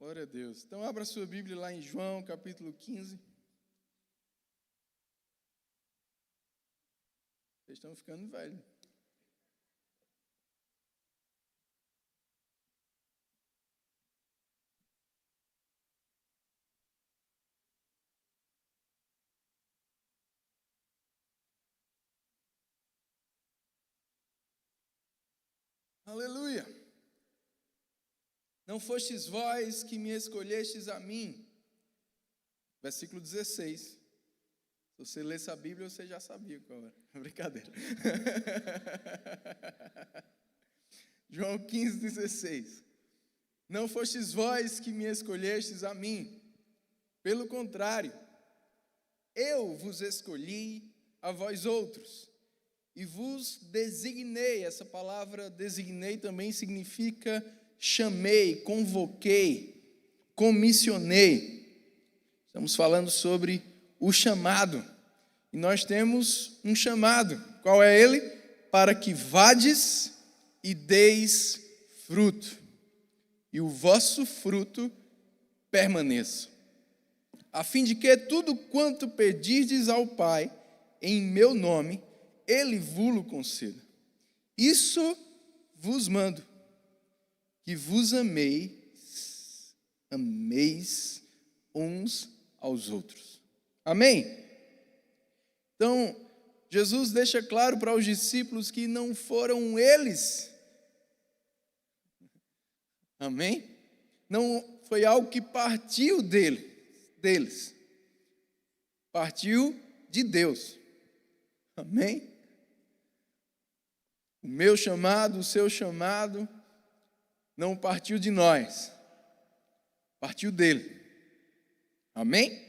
Glória a Deus. Então, abra sua Bíblia lá em João, capítulo 15. Vocês estão ficando velhos. Aleluia. Não fostes vós que me escolhestes a mim. Versículo 16. Se você lesse a Bíblia, você já sabia qual era. Brincadeira. João 15, 16. Não fostes vós que me escolhestes a mim. Pelo contrário, eu vos escolhi a vós outros. E vos designei. Essa palavra designei também significa chamei, convoquei, comissionei. Estamos falando sobre o chamado. E nós temos um chamado. Qual é ele? Para que vades e deis fruto. E o vosso fruto permaneça. A fim de que tudo quanto pedirdes ao Pai, em meu nome, Ele vos conceda. Isso vos mando, que vos ameis uns aos outros. Amém? Então, Jesus deixa claro para os discípulos que não foram eles. Amém? Não foi algo que partiu deles. Partiu de Deus. Amém? O meu chamado, o seu chamado, não partiu de nós, partiu dele. Amém?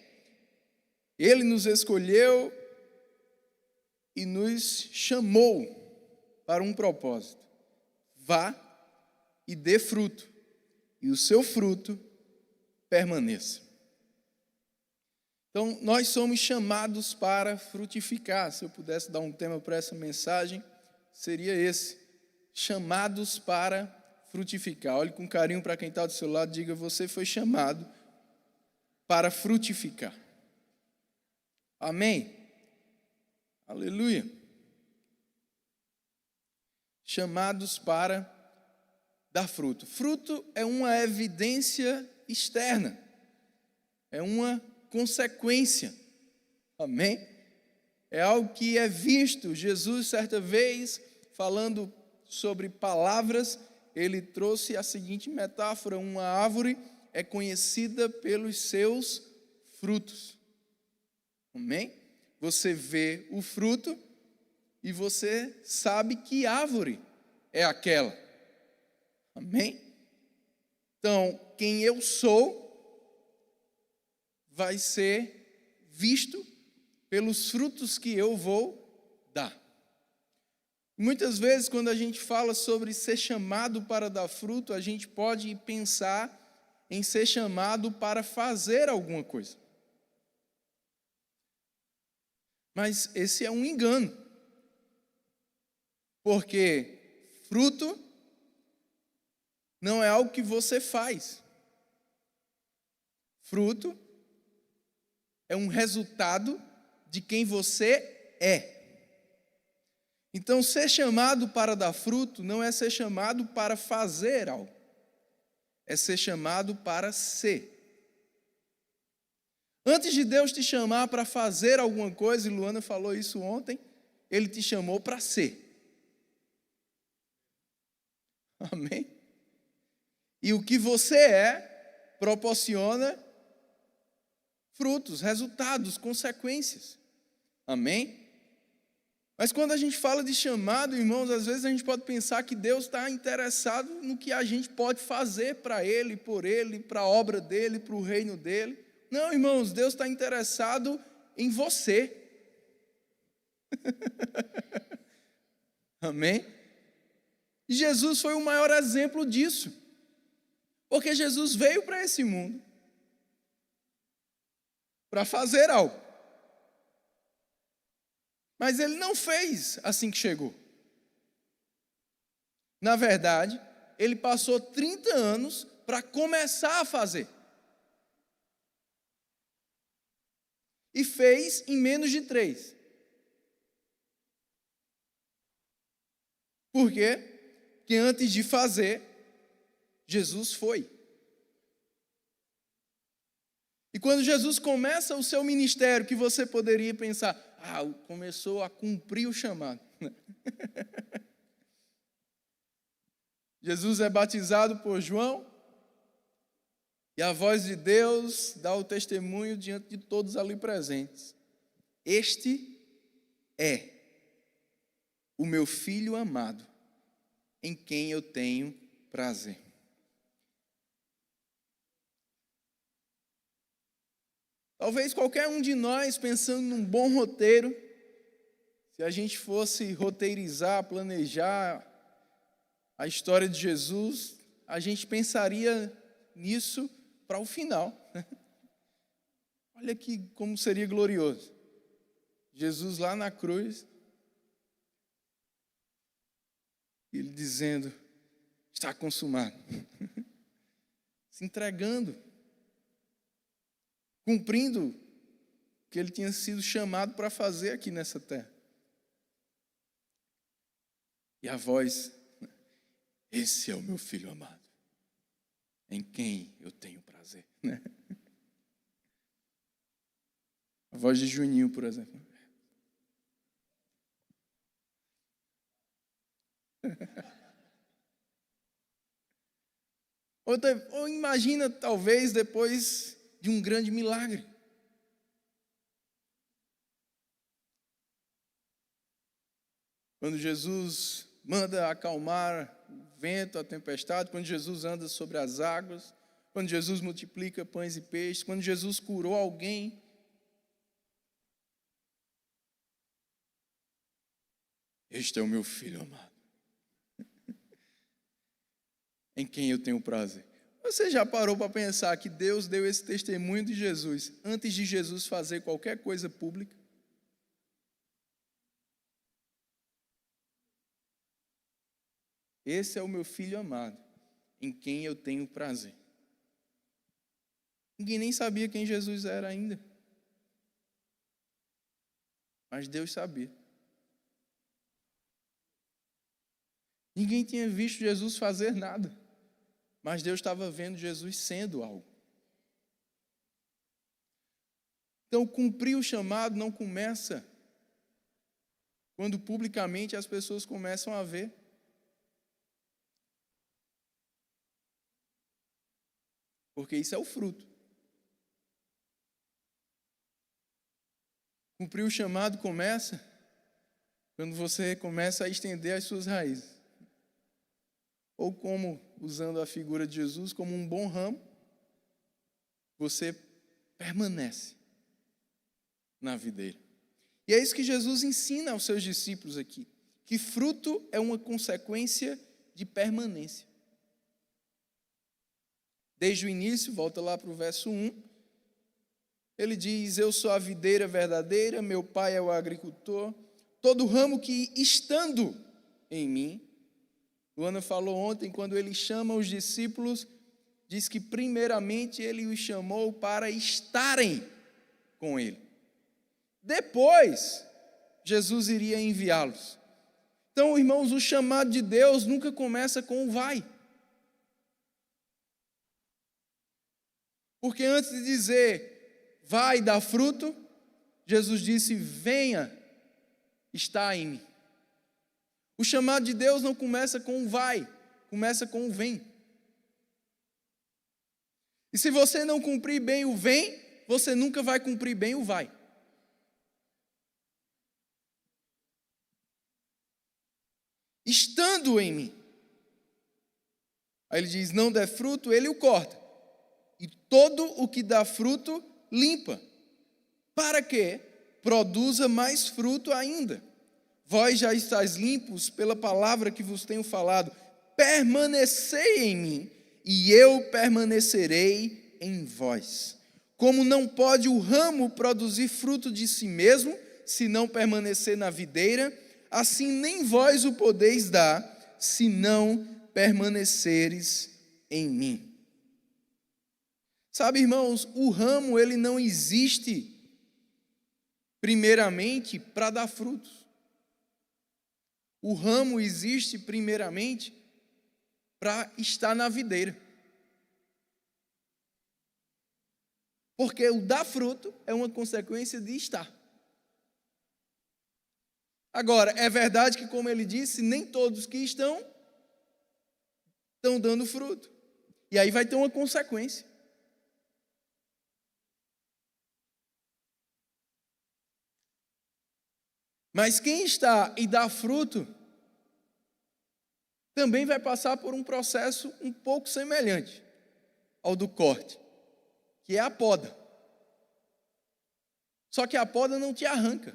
Ele nos escolheu e nos chamou para um propósito. Vá e dê fruto, e o seu fruto permaneça. Então, nós somos chamados para frutificar. Se eu pudesse dar um tema para essa mensagem, seria esse: chamados para frutificar. Olhe com carinho para quem está do seu lado, diga: você foi chamado para frutificar. Amém? Aleluia. Chamados para dar fruto. Fruto é uma evidência externa, é uma consequência. Amém? É algo que é visto. Jesus, certa vez, falando sobre palavras, ele trouxe a seguinte metáfora: uma árvore é conhecida pelos seus frutos. Amém? Você vê o fruto e você sabe que árvore é aquela. Amém? Então, quem eu sou vai ser visto pelos frutos que eu vou dar. Muitas vezes, quando a gente fala sobre ser chamado para dar fruto, a gente pode pensar em ser chamado para fazer alguma coisa. Mas esse é um engano. Porque fruto não é algo que você faz. Fruto é um resultado de quem você é. Então, ser chamado para dar fruto não é ser chamado para fazer algo. É ser chamado para ser. Antes de Deus te chamar para fazer alguma coisa, e Luana falou isso ontem, Ele te chamou para ser. Amém? E o que você é, proporciona frutos, resultados, consequências. Amém? Mas quando a gente fala de chamado, irmãos, às vezes a gente pode pensar que Deus está interessado no que a gente pode fazer para Ele, por Ele, para a obra dEle, para o reino dEle. Não, irmãos, Deus está interessado em você. Amém? E Jesus foi o maior exemplo disso. Porque Jesus veio para esse mundo para fazer algo. Mas ele não fez assim que chegou. Na verdade, ele passou 30 anos para começar a fazer. E fez em menos de 3. Por quê? Porque antes de fazer, Jesus foi. E quando Jesus começa o seu ministério, que você poderia pensar, começou a cumprir o chamado. Jesus é batizado por João, e a voz de Deus dá o testemunho diante de todos ali presentes. Este é o meu filho amado, em quem eu tenho prazer. Talvez qualquer um de nós, pensando num bom roteiro, se a gente fosse roteirizar, planejar a história de Jesus, a gente pensaria nisso para o final. Olha que como seria glorioso. Jesus lá na cruz, ele dizendo, está consumado. Se entregando, cumprindo o que ele tinha sido chamado para fazer aqui nessa terra. E a voz, esse é o meu filho amado, em quem eu tenho prazer. A voz de Juninho, por exemplo. Ou imagina, talvez, depois de um grande milagre. Quando Jesus manda acalmar o vento, a tempestade, quando Jesus anda sobre as águas, quando Jesus multiplica pães e peixes, quando Jesus curou alguém. Este é o meu filho amado, em quem eu tenho prazer. Você já parou para pensar que Deus deu esse testemunho de Jesus antes de Jesus fazer qualquer coisa pública? Esse é o meu filho amado, em quem eu tenho prazer. Ninguém nem sabia quem Jesus era ainda. Mas Deus sabia. Ninguém tinha visto Jesus fazer nada. Mas Deus estava vendo Jesus sendo algo. Então, cumprir o chamado não começa quando publicamente as pessoas começam a ver. Porque isso é o fruto. Cumprir o chamado começa quando você começa a estender as suas raízes. Ou como, usando a figura de Jesus, como um bom ramo, você permanece na videira. E é isso que Jesus ensina aos seus discípulos aqui, que fruto é uma consequência de permanência. Desde o início, volta lá para o verso 1, ele diz, eu sou a videira verdadeira, meu pai é o agricultor, todo ramo que estando em mim. Luana falou ontem, quando ele chama os discípulos, diz que primeiramente ele os chamou para estarem com ele. Depois, Jesus iria enviá-los. Então, irmãos, o chamado de Deus nunca começa com o vai. Porque antes de dizer, vai dar fruto, Jesus disse, venha, está em mim. O chamado de Deus não começa com o vai, começa com o vem. E se você não cumprir bem o vem, você nunca vai cumprir bem o vai. Estando em mim. Aí ele diz, não der fruto, ele o corta. E todo o que dá fruto, limpa. Para que produza mais fruto ainda. Vós já estáis limpos pela palavra que vos tenho falado. Permanecei em mim, e eu permanecerei em vós. Como não pode o ramo produzir fruto de si mesmo, se não permanecer na videira, assim nem vós o podeis dar, se não permaneceres em mim. Sabe, irmãos, o ramo ele não existe primeiramente para dar frutos. O ramo existe primeiramente para estar na videira. Porque o dar fruto é uma consequência de estar. Agora, é verdade que, como ele disse, nem todos que estão dando fruto. E aí vai ter uma consequência. Mas quem está e dá fruto, também vai passar por um processo um pouco semelhante ao do corte, que é a poda. Só que a poda não te arranca,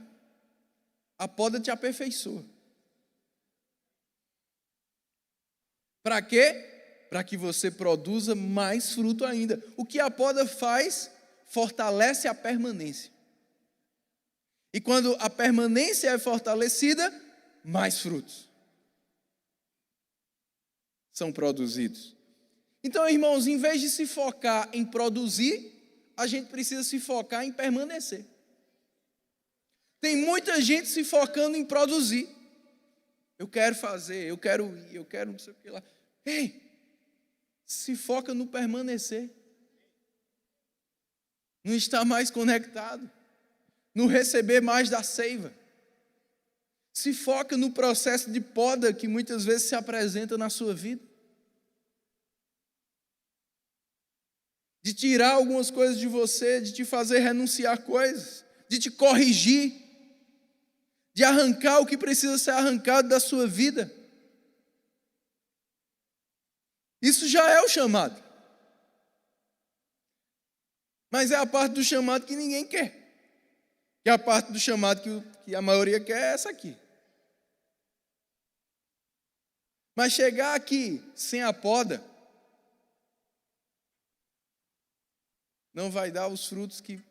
a poda te aperfeiçoa. Para quê? Para que você produza mais fruto ainda. O que a poda faz, fortalece a permanência. E quando a permanência é fortalecida, mais frutos são produzidos. Então, irmãos, em vez de se focar em produzir, a gente precisa se focar em permanecer. Tem muita gente se focando em produzir. Eu quero fazer, eu quero ir, eu quero não sei o que lá. Ei, se foca no permanecer. Não estar mais conectado. Não receber mais da seiva. Se foca no processo de poda que muitas vezes se apresenta na sua vida. De tirar algumas coisas de você, de te fazer renunciar coisas, de te corrigir, de arrancar o que precisa ser arrancado da sua vida. Isso já é o chamado. Mas é a parte do chamado que ninguém quer. Que é a parte do chamado que a maioria quer é essa aqui. Mas chegar aqui sem a poda, não vai dar os frutos que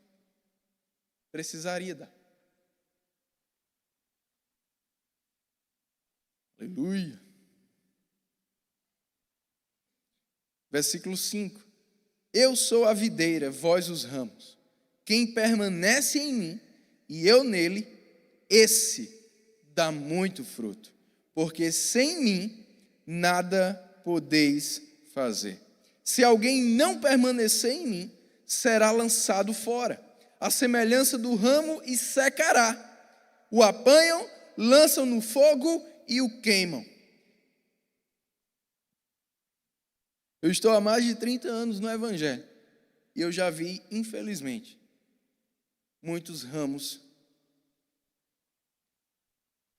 precisaria dar. Aleluia. Versículo 5. Eu sou a videira, vós os ramos. Quem permanece em mim e eu nele, esse dá muito fruto. Porque sem mim nada podeis fazer. Se alguém não permanecer em mim, será lançado fora, à semelhança do ramo, e secará. O apanham, lançam no fogo e o queimam. Eu estou há mais de 30 anos no Evangelho, e eu já vi, infelizmente, muitos ramos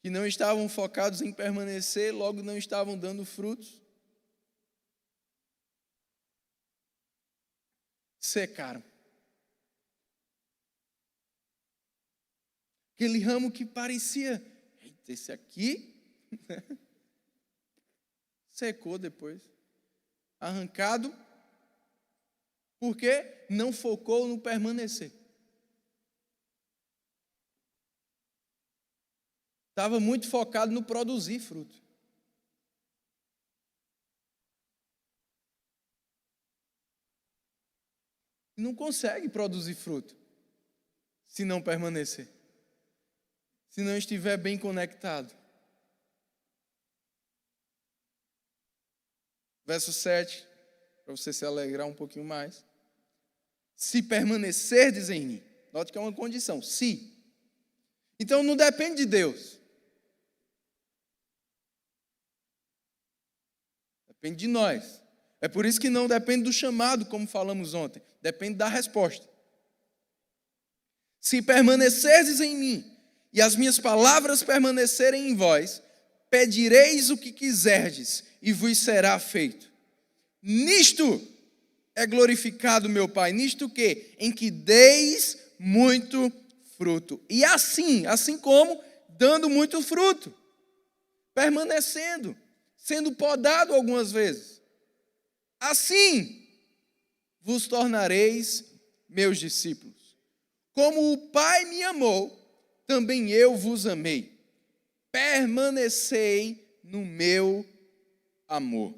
que não estavam focados em permanecer, logo não estavam dando frutos, secaram. Aquele ramo que parecia, eita, esse aqui, secou depois, arrancado, porque não focou no permanecer. Estava muito focado no produzir fruto. Não consegue produzir fruto se não permanecer, se não estiver bem conectado. Verso 7, para você se alegrar um pouquinho mais. Se permanecerdes em mim, note que é uma condição, se. Então não depende de Deus. Depende de nós. É por isso que não depende do chamado, como falamos ontem. Depende da resposta. Se permanecerdes em mim, e as minhas palavras permanecerem em vós, pedireis o que quiserdes, e vos será feito. Nisto é glorificado meu Pai. Nisto o quê? Em que deis muito fruto. E assim como dando muito fruto, permanecendo, sendo podado algumas vezes. Assim vos tornareis meus discípulos. Como o Pai me amou, também eu vos amei. Permanecei no meu amor.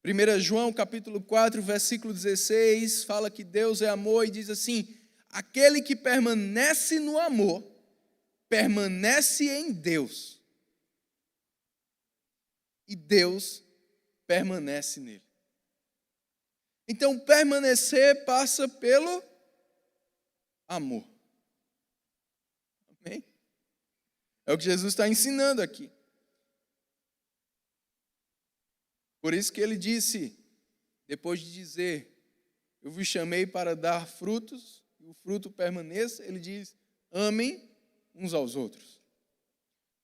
1 João capítulo 4, versículo 16, fala que Deus é amor e diz assim: aquele que permanece no amor, permanece em Deus, e Deus permanece nele. Então, permanecer passa pelo amor. Amém? É o que Jesus está ensinando aqui. Por isso que ele disse, depois de dizer, eu vos chamei para dar frutos, e o fruto permaneça, ele diz, amem uns aos outros.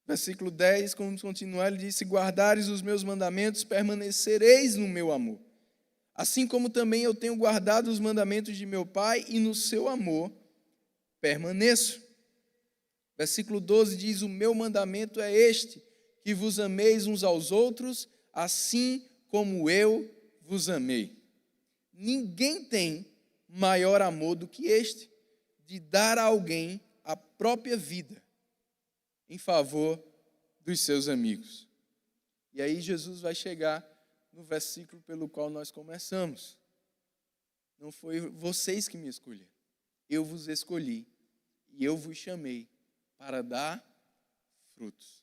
Versículo 10, vamos continuar, ele diz, se guardares os meus mandamentos, permanecereis no meu amor. Assim como também eu tenho guardado os mandamentos de meu Pai, e no seu amor permaneço. Versículo 12 diz, o meu mandamento é este, que vos ameis uns aos outros, assim como eu vos amei. Ninguém tem maior amor do que este, de dar a alguém a própria vida em favor dos seus amigos. E aí Jesus vai chegar no versículo pelo qual nós começamos. Não foi vocês que me escolheram, eu vos escolhi e eu vos chamei para dar frutos.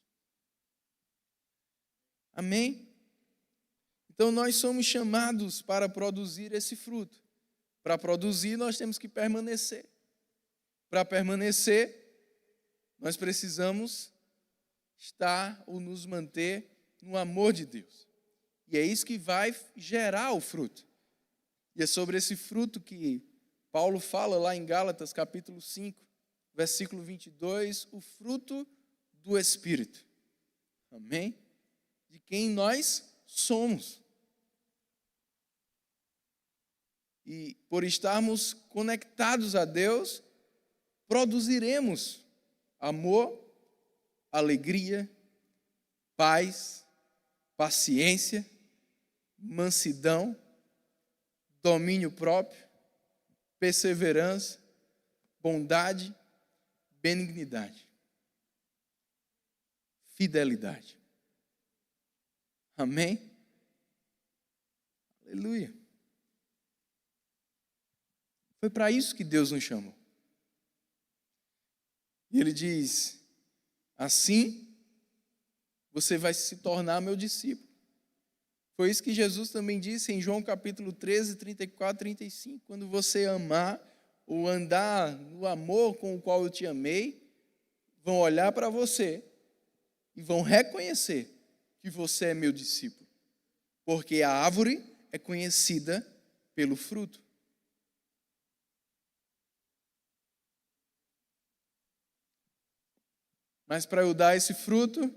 Amém? Então nós somos chamados para produzir esse fruto. Para produzir, nós temos que permanecer. Para permanecer, nós precisamos estar ou nos manter no amor de Deus. E é isso que vai gerar o fruto. E é sobre esse fruto que Paulo fala lá em Gálatas, capítulo 5, versículo 22, o fruto do Espírito. Amém? De quem nós somos. E por estarmos conectados a Deus, produziremos amor, alegria, paz, paciência, mansidão, domínio próprio, perseverança, bondade, benignidade, fidelidade. Amém? Aleluia. Foi para isso que Deus nos chamou. E ele diz, assim você vai se tornar meu discípulo. Foi isso que Jesus também disse em João capítulo 13, 34, 35. Quando você amar ou andar no amor com o qual eu te amei, vão olhar para você e vão reconhecer que você é meu discípulo. Porque a árvore é conhecida pelo fruto. Mas para eu dar esse fruto,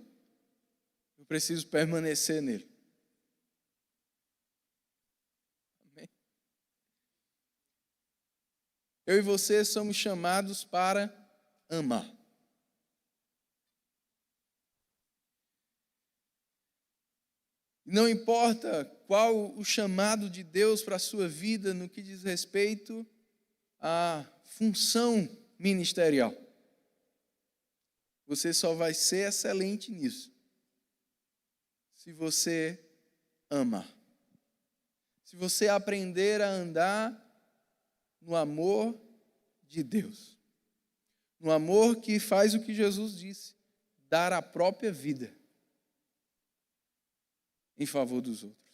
eu preciso permanecer nele. Amém? Eu e você somos chamados para amar. Não importa qual o chamado de Deus para a sua vida no que diz respeito à função ministerial. Você só vai ser excelente nisso se você amar. Se você aprender a andar no amor de Deus. No amor que faz o que Jesus disse, dar a própria vida em favor dos outros.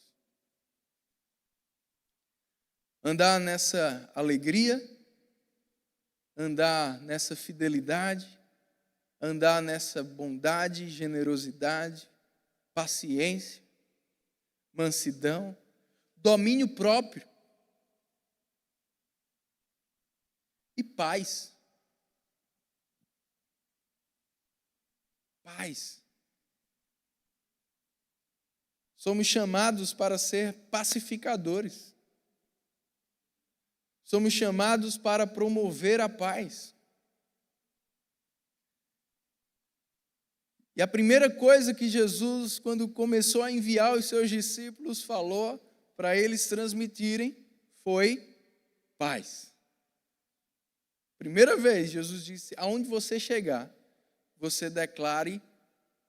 Andar nessa alegria, andar nessa fidelidade, andar nessa bondade, generosidade, paciência, mansidão, domínio próprio e paz. Paz. Somos chamados para ser pacificadores. Somos chamados para promover a paz. E a primeira coisa que Jesus, quando começou a enviar os seus discípulos, falou para eles transmitirem foi paz. Primeira vez, Jesus disse, aonde você chegar, você declare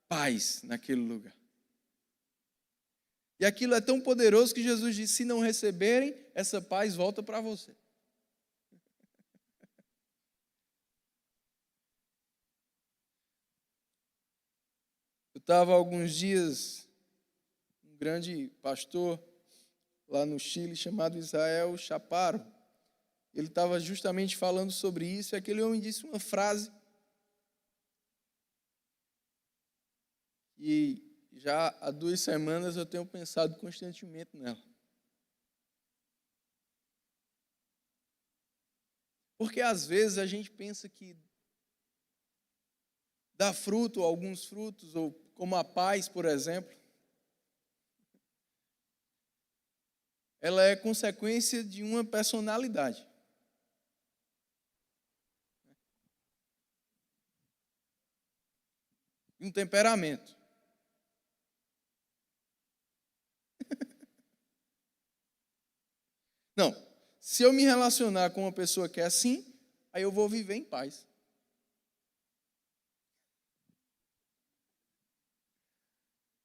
paz naquele lugar. E aquilo é tão poderoso que Jesus disse: se não receberem, essa paz volta para você. Eu estava há alguns dias, um grande pastor lá no Chile, chamado Israel Chaparro, ele estava justamente falando sobre isso, e aquele homem disse uma frase, e já há 2 semanas eu tenho pensado constantemente nela. Porque às vezes a gente pensa que dar fruto, alguns frutos, ou como a paz, por exemplo, ela é consequência de uma personalidade. De um temperamento. Não, se eu me relacionar com uma pessoa que é assim, aí eu vou viver em paz.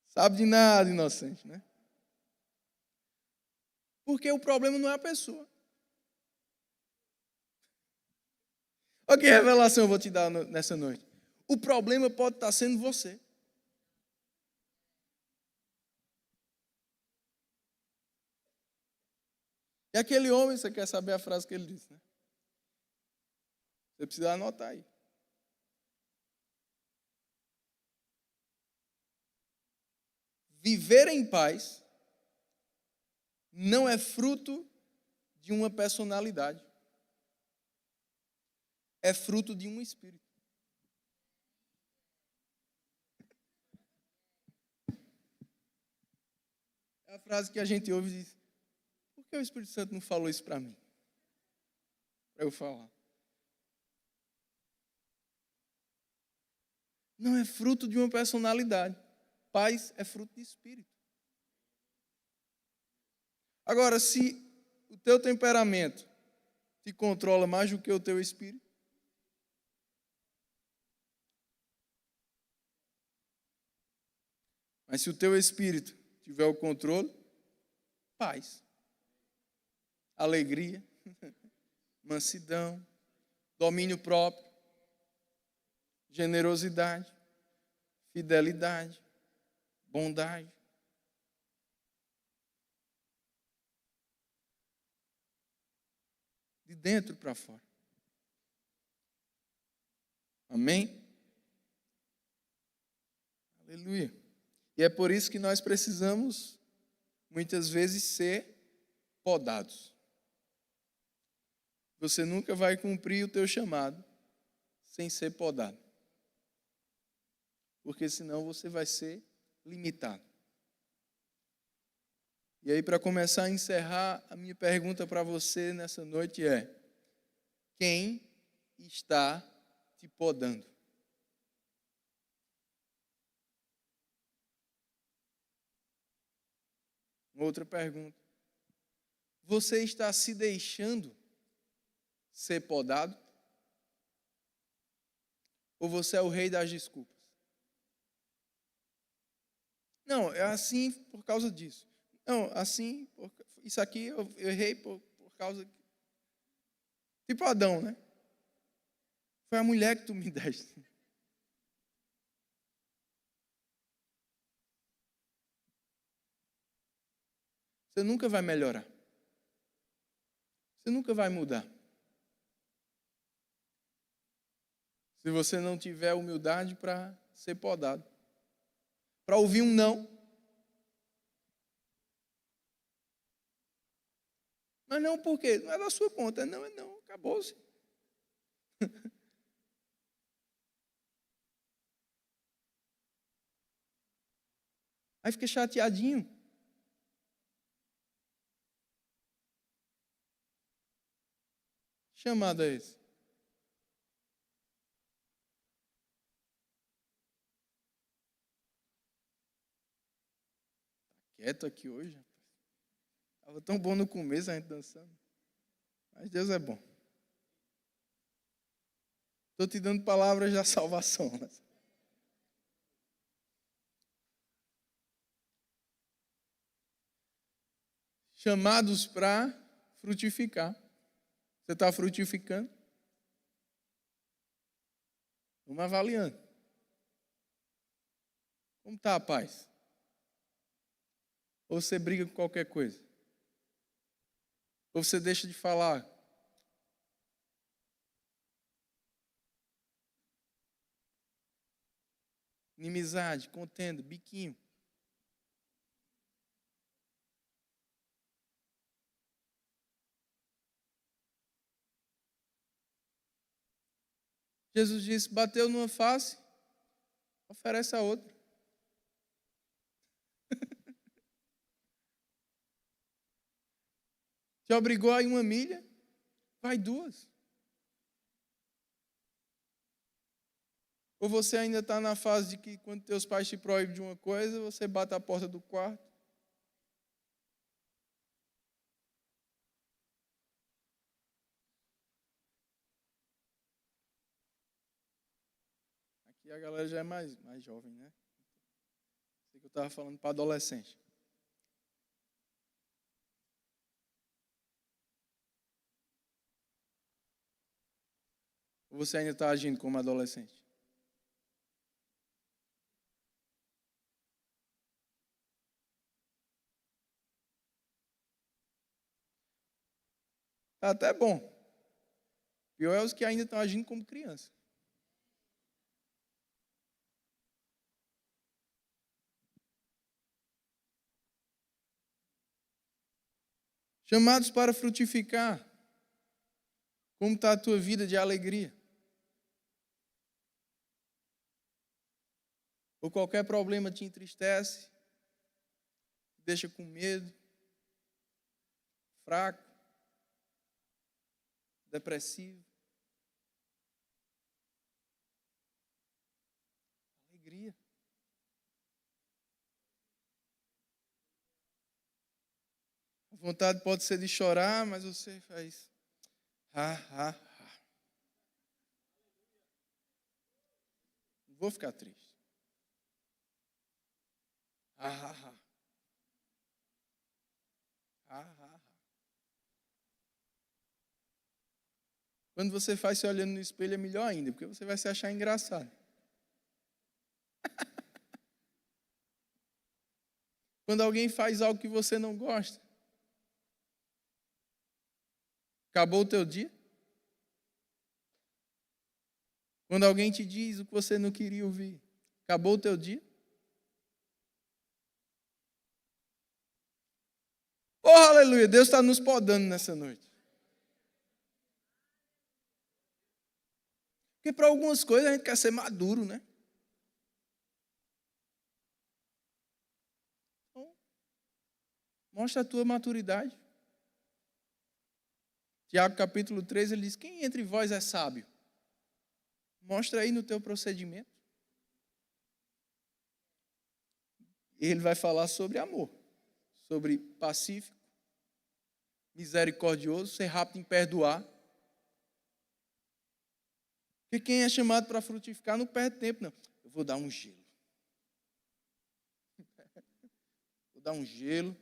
Sabe de nada, inocente, né? Porque o problema não é a pessoa. Olha que revelação eu vou te dar nessa noite. O problema pode estar sendo você. E aquele homem, você quer saber a frase que ele disse, né? Você precisa anotar aí. Viver em paz não é fruto de uma personalidade. É fruto de um espírito. É a frase que a gente ouve e diz: por que o Espírito Santo não falou isso para mim? Para eu falar. Não é fruto de uma personalidade. Paz é fruto de espírito. Agora, se o teu temperamento te controla mais do que o teu espírito, mas se o teu espírito tiver o controle, paz, alegria, mansidão, domínio próprio, generosidade, fidelidade, bondade. De dentro para fora. Amém? Aleluia. E é por isso que nós precisamos, muitas vezes, ser podados. Você nunca vai cumprir o teu chamado sem ser podado. Porque senão você vai ser limitado. E aí, para começar a encerrar, a minha pergunta para você nessa noite é: quem está te podando? Outra pergunta: você está se deixando ser podado? Ou você é o rei das desculpas? Não, é assim por causa disso. Não, assim, isso aqui eu errei por causa... Tipo Adão, né? Foi a mulher que tu me deste. Você nunca vai melhorar. Você nunca vai mudar. Se você não tiver humildade para ser podado. Para ouvir um não. Mas não por quê? Não é da sua conta. Não, é não. Acabou-se. Aí fica chateadinho. Chamado é esse? Quieto aqui hoje. Estava tão bom no começo a gente dançando. Mas Deus é bom. Estou te dando palavras da salvação. chamados para frutificar. Você está frutificando? Vamos avaliando. Como está a paz? Ou você briga com qualquer coisa? Ou você deixa de falar? Inimizade, contenda, biquinho. Jesus disse, bateu numa face, oferece a outra. Te obrigou a ir 1 milha, vai 2. Ou você ainda está na fase de que quando teus pais te proíbem de uma coisa, você bate a porta do quarto. Aqui a galera já é mais jovem, né? Sei que eu estava falando para adolescente. Ou você ainda está agindo como adolescente? Tá até bom. Pior é os que ainda estão agindo como criança. Chamados para frutificar. Como está a tua vida de alegria? Ou qualquer problema te entristece, te deixa com medo, fraco, depressivo. Alegria. A vontade pode ser de chorar, mas você faz. Não vou ficar triste. Quando você faz se olhando no espelho é melhor ainda, porque você vai se achar engraçado. Quando alguém faz algo que você não gosta, acabou o teu dia? Quando alguém te diz o que você não queria ouvir, acabou o teu dia? Oh, aleluia, Deus está nos podando nessa noite. Porque para algumas coisas a gente quer ser maduro, né? Então, mostra a tua maturidade. Tiago capítulo 3, ele diz, quem entre vós é sábio? Mostra aí no teu procedimento. Ele vai falar sobre amor, sobre pacífico, misericordioso, ser rápido em perdoar. Porque quem é chamado para frutificar não perde tempo, não. Eu vou dar um gelo. Vou dar um gelo.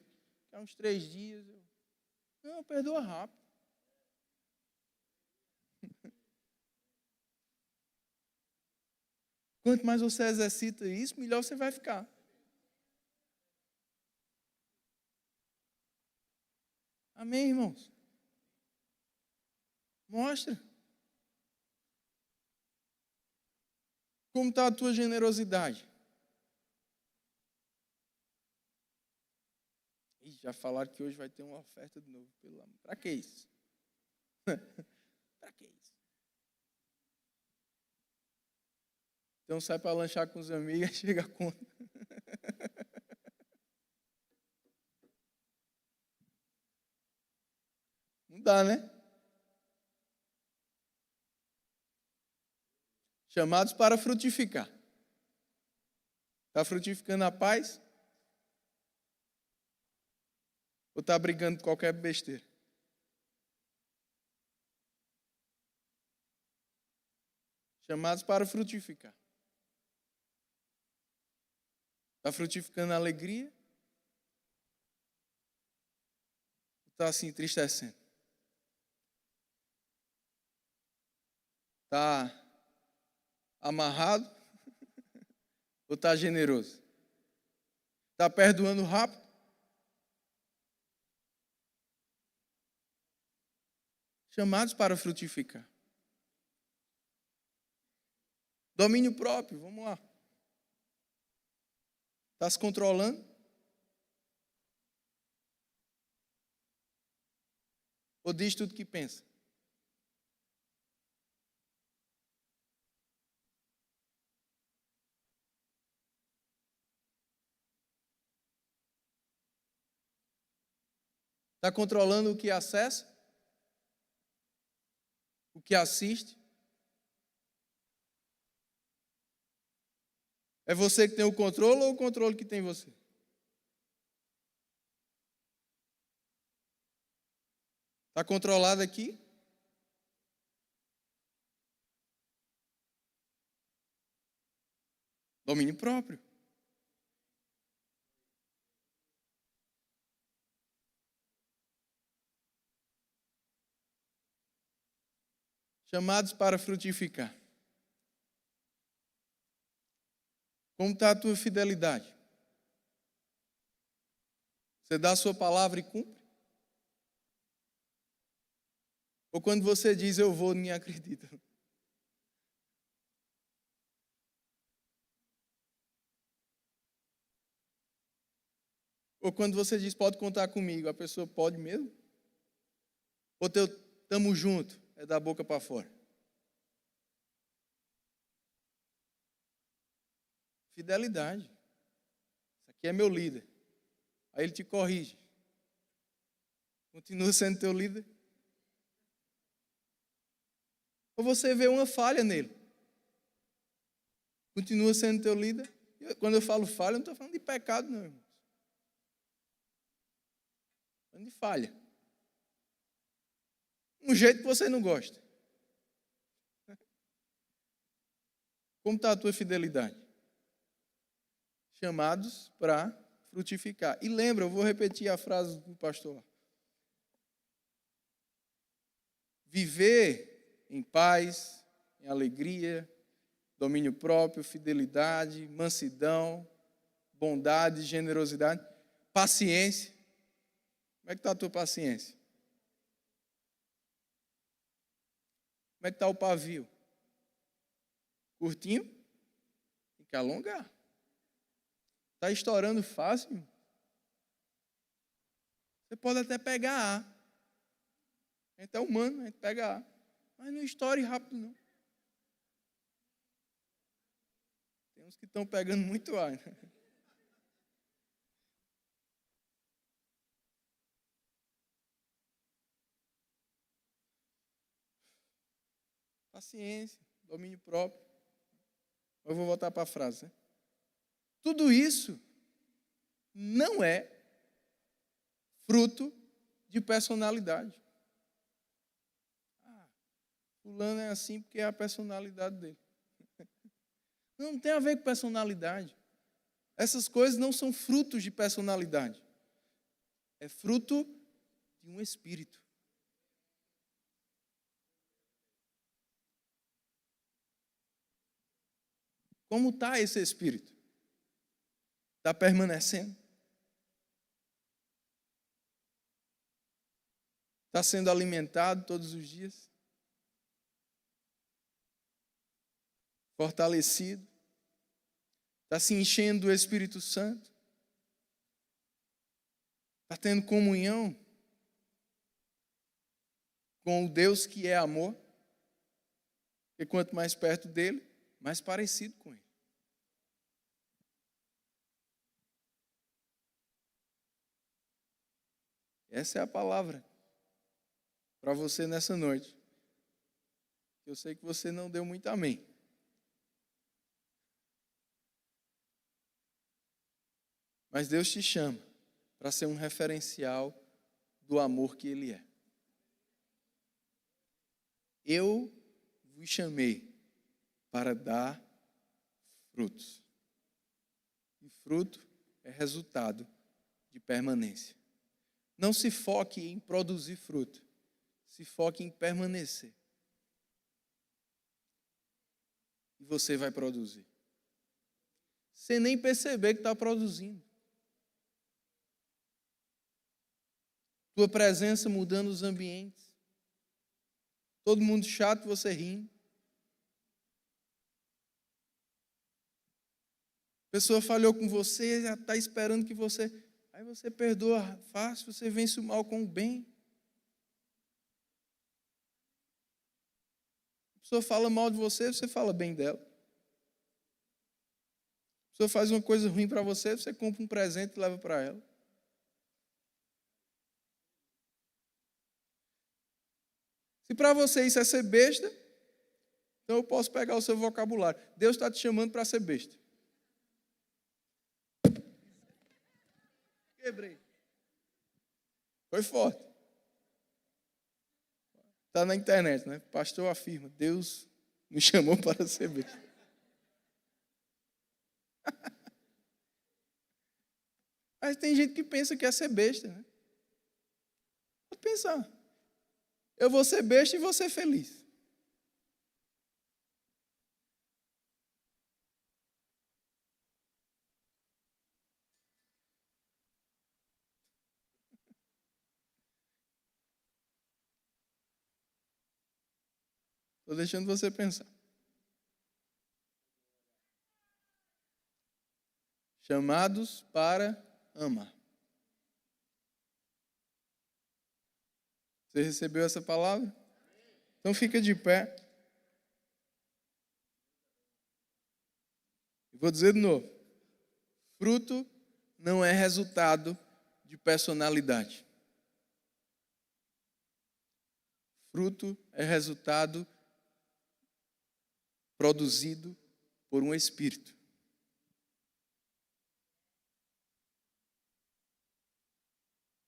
Há uns 3 dias. Não, perdoa rápido. Quanto mais você exercita isso, melhor você vai ficar. Amém, irmãos? Mostra. Como está a tua generosidade? Ih, já falaram que hoje vai ter uma oferta de novo. Para que isso? Para que isso? Então sai para lanchar com os amigos e chega a conta. Não dá, né? Chamados para frutificar. Está frutificando a paz? Ou está brigando com qualquer besteira? Chamados para frutificar. Está frutificando a alegria? está se entristecendo? Está amarrado ou está generoso? Está perdoando rápido? Chamados para frutificar. Domínio próprio, vamos lá. Está se controlando? Ou diz tudo que pensa? Está controlando o que acessa? O que assiste? É você que tem o controle ou o controle que tem você? Está controlado aqui? Domínio próprio. Chamados para frutificar. Como está a tua fidelidade? Você dá a sua palavra e cumpre? Ou quando você diz eu vou, ninguém acredita? Ou quando você diz pode contar comigo, a pessoa pode mesmo? Ou teu tamo junto, é da boca para fora? Fidelidade. Isso aqui é meu líder. Aí ele te corrige. Continua sendo teu líder? Ou você vê uma falha nele? Continua sendo teu líder? Quando eu falo falha, eu não estou falando de pecado, não, irmãos. Estou falando de falha. Um jeito que você não gosta. Como está a tua fidelidade? Chamados para frutificar. E lembra, eu vou repetir a frase do pastor. Viver em paz, em alegria, domínio próprio, fidelidade, mansidão, bondade, generosidade, paciência. Como é que está a tua paciência? Como é que está o pavio? Curtinho? Tem que alongar. Está estourando fácil? Você pode até pegar ar. A gente é humano, a gente pega ar. Mas não estoure rápido, não. Tem uns que estão pegando muito ar. Paciência, domínio próprio. Eu vou voltar para a frase. Né? Tudo isso não é fruto de personalidade. Fulano é assim porque é a personalidade dele. Não tem a ver com personalidade. Essas coisas não são frutos de personalidade. É fruto de um espírito. Como está esse espírito? Está permanecendo? Está sendo alimentado todos os dias? Fortalecido? Está se enchendo do Espírito Santo? Está tendo comunhão com o Deus que é amor? Porque quanto mais perto dele, mais parecido com ele. Essa é a palavra para você nessa noite. Eu sei que você não deu muito amém. Mas Deus te chama para ser um referencial do amor que Ele é. Eu vos chamei para dar frutos. E fruto é resultado de permanência. Não se foque em produzir fruto. Se foque em permanecer. E você vai produzir. Sem nem perceber que está produzindo. Tua presença mudando os ambientes. Todo mundo chato, você rindo. A pessoa falhou com você, já está esperando que você... Aí você perdoa fácil, você vence o mal com o bem. A pessoa fala mal de você, você fala bem dela. A pessoa faz uma coisa ruim para você, você compra um presente e leva para ela. Se para você isso é ser besta, então eu posso pegar o seu vocabulário. Deus está te chamando para ser besta. Quebrei. Foi forte. Está na internet, né? Pastor afirma, Deus me chamou para ser besta. Mas tem gente que pensa que é ser besta, né? Pode pensar. Eu vou ser besta e vou ser feliz. Estou deixando você pensar. Chamados para amar. Você recebeu essa palavra? Então fica de pé. Vou dizer de novo. Fruto não é resultado de personalidade. Fruto é resultado produzido por um espírito.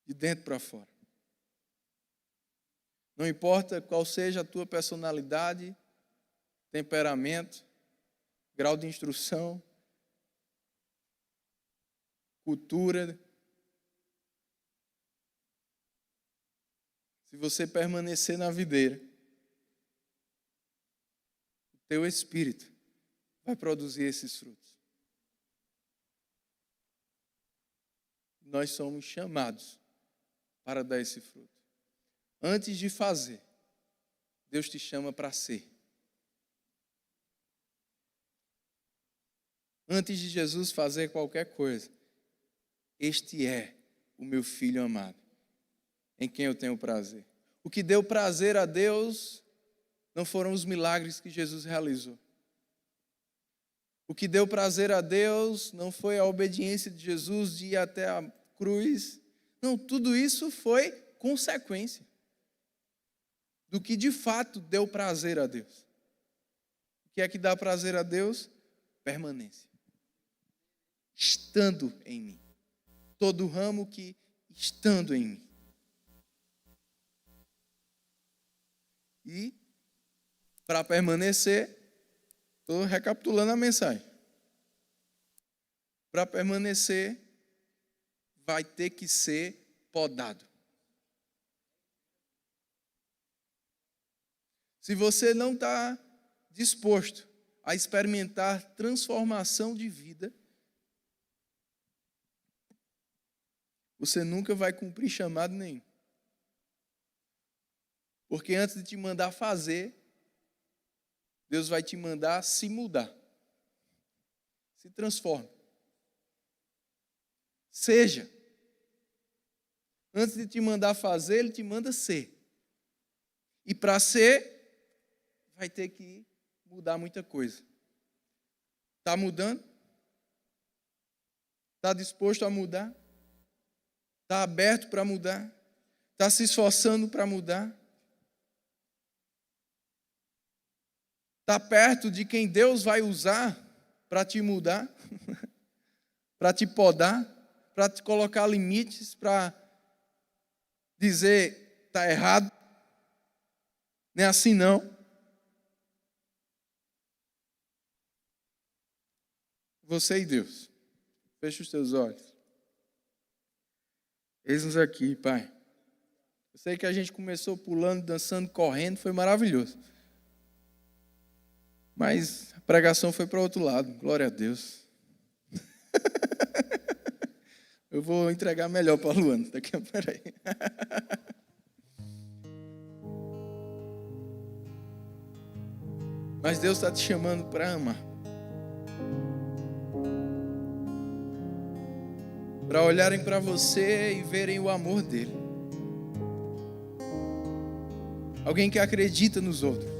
De dentro para fora. Não importa qual seja a tua personalidade, temperamento, grau de instrução, cultura. Se você permanecer na videira, o teu espírito vai produzir esses frutos. Nós somos chamados para dar esse fruto. Antes de fazer, Deus te chama para ser. Antes de Jesus fazer qualquer coisa, este é o meu filho amado, em quem eu tenho prazer. O que deu prazer a Deus não foram os milagres que Jesus realizou. O que deu prazer a Deus não foi a obediência de Jesus de ir até a cruz. Não, tudo isso foi consequência do que de fato deu prazer a Deus. O que é que dá prazer a Deus? Permanência. Estando em mim. Todo ramo que estando em mim. E, para permanecer, estou recapitulando a mensagem. Para permanecer, vai ter que ser podado. Se você não está disposto a experimentar transformação de vida, você nunca vai cumprir chamado nenhum. Porque antes de te mandar fazer, Deus vai te mandar se mudar. Se transforme. Seja. Antes de te mandar fazer, Ele te manda ser. E para ser, vai ter que mudar muita coisa. Está mudando? Está disposto a mudar? Está aberto para mudar? Está se esforçando para mudar? Está perto de quem Deus vai usar para te mudar? Para te podar? Para te colocar limites? Para dizer, está errado? Não é assim não. Você e Deus. Feche os teus olhos. Eis-nos aqui, Pai. Eu sei que a gente começou pulando, dançando, correndo, foi maravilhoso. Mas a pregação foi para o outro lado, glória a Deus. Eu vou entregar melhor para a Luana, daqui a peraí. Mas Deus está te chamando para amar. Para olharem para você e verem o amor dele. Alguém que acredita nos outros.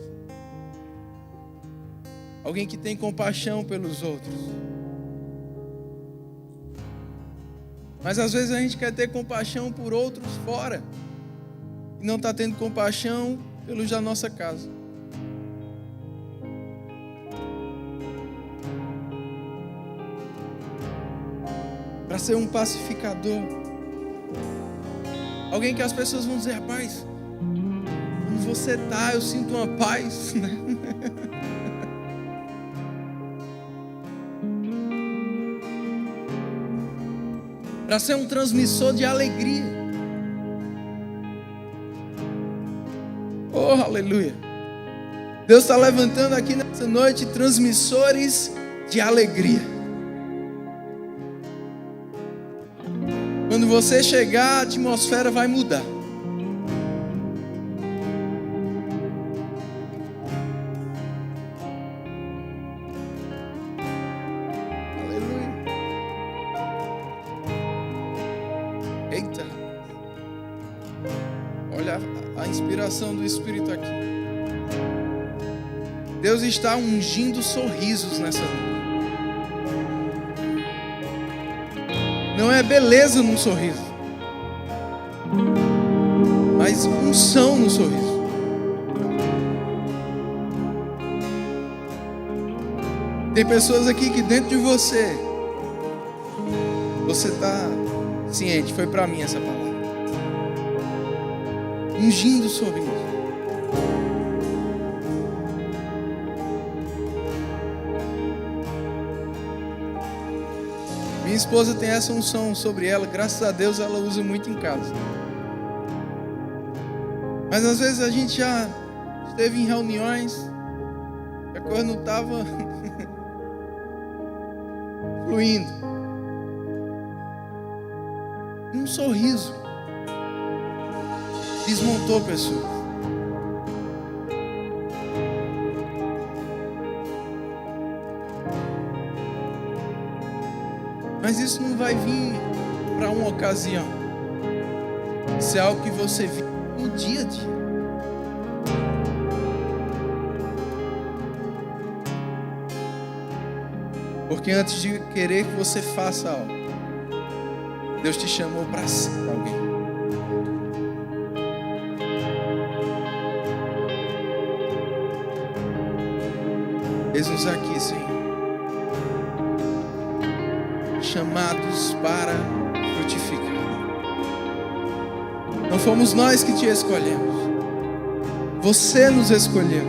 Alguém que tem compaixão pelos outros. Mas às vezes a gente quer ter compaixão por outros fora. E não está tendo compaixão pelos da nossa casa. Para ser um pacificador. Alguém que as pessoas vão dizer, rapaz, onde você está, eu sinto uma paz. Para ser um transmissor de alegria. Oh, aleluia. Deus está levantando aqui nessa noite transmissores de alegria. Quando você chegar, a atmosfera vai mudar. Eita, olha a inspiração do Espírito aqui. Deus está ungindo sorrisos nessa noite. Não é beleza num sorriso, mas unção no sorriso. Tem pessoas aqui que dentro de você está ciente, foi para mim essa palavra. Ungindo o sorriso. Minha esposa tem essa unção sobre ela, graças a Deus ela usa muito em casa. Mas às vezes a gente já esteve em reuniões, a coisa não estava fluindo. Um sorriso desmontou pessoas. Mas isso não vai vir para uma ocasião. Isso é algo que você vive no dia a dia. Porque antes de querer que você faça algo, Deus te chamou para ser alguém. Eis-nos aqui, Senhor. Chamados para frutificar. Não fomos nós que te escolhemos. Você nos escolheu.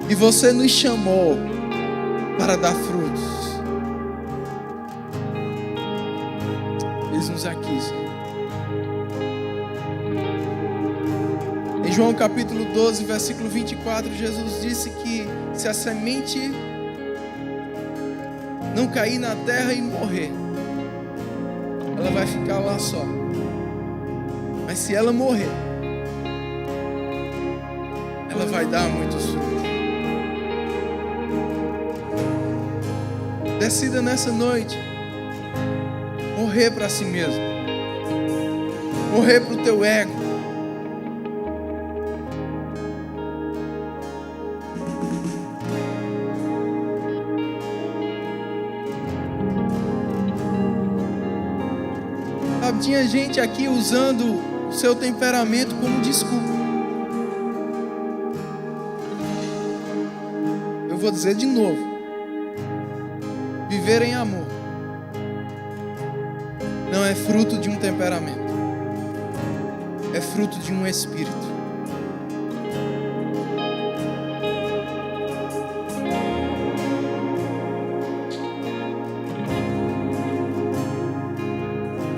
E você nos chamou para dar frutos. Eis-nos aqui, Senhor. Em João capítulo 12, versículo 24, Jesus disse que se a semente não cair na terra e morrer, ela vai ficar lá só. Mas se ela morrer, ela vai dar muitos frutos. Decida nessa noite morrer para si mesmo, morrer para o teu ego. Tinha gente aqui usando o seu temperamento como desculpa. Eu vou dizer de novo. Viver em amor não é fruto de um temperamento. É fruto de um espírito.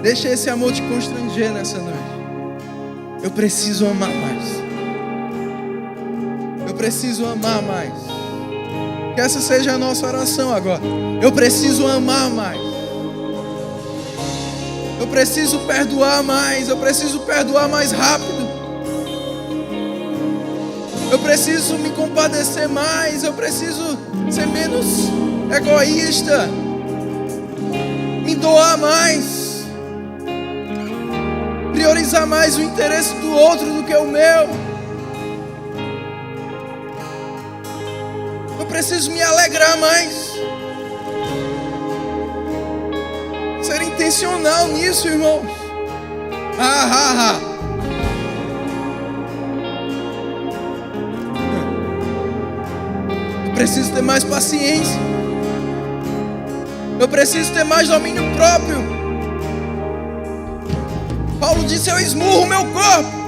Deixa esse amor te constranger nessa noite. Eu preciso amar mais. Eu preciso amar mais. Que essa seja a nossa oração agora. Eu preciso amar mais. Eu preciso perdoar mais. Eu preciso perdoar mais rápido. Eu preciso me compadecer mais. Eu preciso ser menos egoísta. Me doar mais. Priorizar mais o interesse do outro do que o meu. Eu preciso me alegrar mais. Ser intencional nisso, irmãos. Eu preciso ter mais paciência. Eu preciso ter mais domínio próprio. Paulo disse: eu esmurro o meu corpo.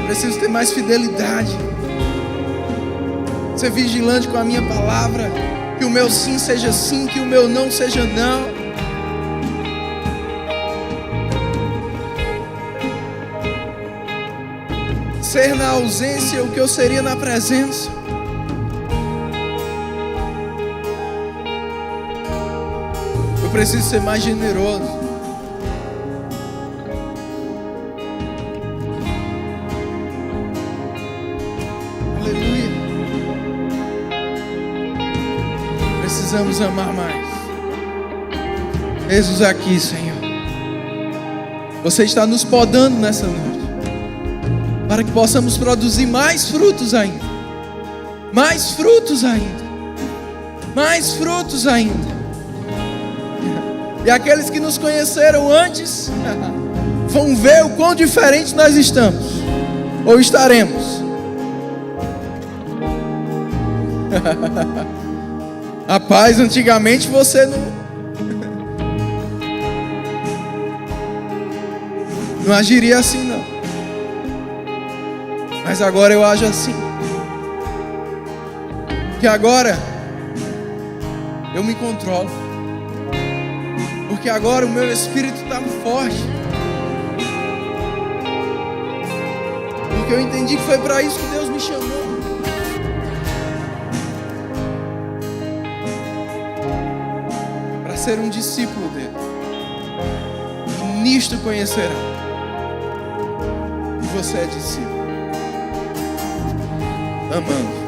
Preciso ter mais fidelidade. Ser vigilante com a minha palavra. Que o meu sim seja sim, que o meu não seja não. Ser na ausência o que eu seria na presença. Eu preciso ser mais generoso. Precisamos amar mais. Jesus aqui, Senhor. Você está nos podando nessa noite, para que possamos produzir mais frutos ainda. Mais frutos ainda. Mais frutos ainda. E aqueles que nos conheceram antes vão ver o quão diferente nós estamos, ou estaremos. Rapaz, antigamente você não agiria assim, não. Mas agora eu ajo assim. Porque agora eu me controlo. Porque agora o meu espírito está forte. Porque eu entendi que foi para isso que Deus me chamou. Ser um discípulo dele. E nisto conhecerá que você é discípulo. Amando.